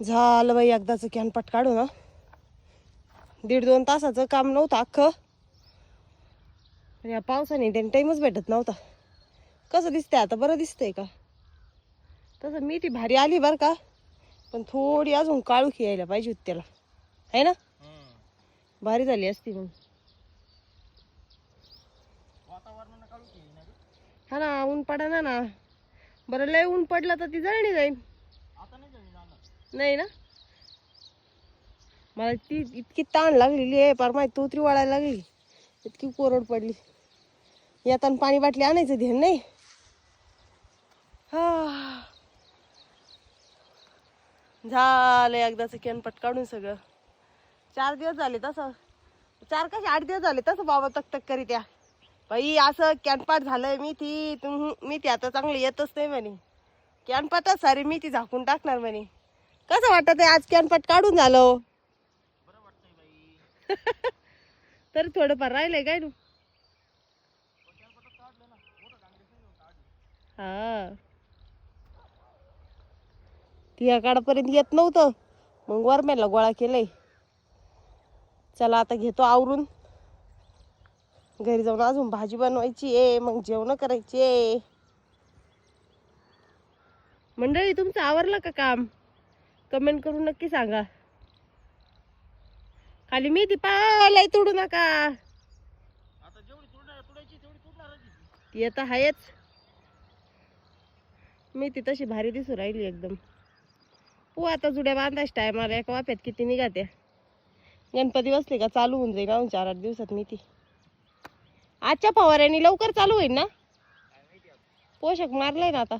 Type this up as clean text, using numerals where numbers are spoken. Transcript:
झालं बाई एकदाचं कॅनपट काढू ना. 1.5-2 तासाचं काम नव्हतं अख्खं. या पावसाने त्याने टाईमच भेटत नव्हता. कसं दिसतंय आता, बरं दिसतंय का? तसं मेथी भारी आली बरं का, पण थोडी अजून काळुखी यायला पाहिजे होती त्याला, है ना? भारी झाली असती मग. हा ना, ऊन पडा ना. बरं लय ऊन पडलं तर ती जळणी जाईल. नाही ना, मला ती इतकी ताण लागलेली आहे, पर माहिती तोतरी वाढायला लागली, इतकी कोरड पडली. येताना पाणी बाटली आणायचं ध्यान नाही. हा, झालं एकदाचं कॅनपट काढून सगळं. 4 दिवस झाले तसं, 4 कसे 8 दिवस झाले तसं बाबा तक करीत या बाई. असं कॅनपट झालंय मी ती आता चांगली येतच नाही म्हणे. कॅनपटच सारी मी ती झाकून टाकणार म्हणे. कसं वाटत आहे आज कॅनपट काढून झालं? तर थोडंफार राहिलंय काय तू? हा, ती या काडापर्यंत येत नव्हतं, मग वरमेला गोळा केलंय. चला आता घेतो आवरून. घरी जाऊन अजून भाजी बनवायची आहे, मग जेवण करायची आहे. मंडळी, तुमचं आवरलं का काम? कमेंट करून नक्की सांगा. खाली मेथी पालाय तोडू नका. ती आता आहेच. मेथी तशी भारी दिसू राहिली एकदम. हो, आता जुड्या बांधायच टायमाला एका वाफ्यात किती निघात्या. गणपती बसले का चालू होऊन जाईल 4-8 दिवसात मेथी. आजच्या फवाऱ्याने लवकर चालू होईल ना? पोषक मारलंय ना आता.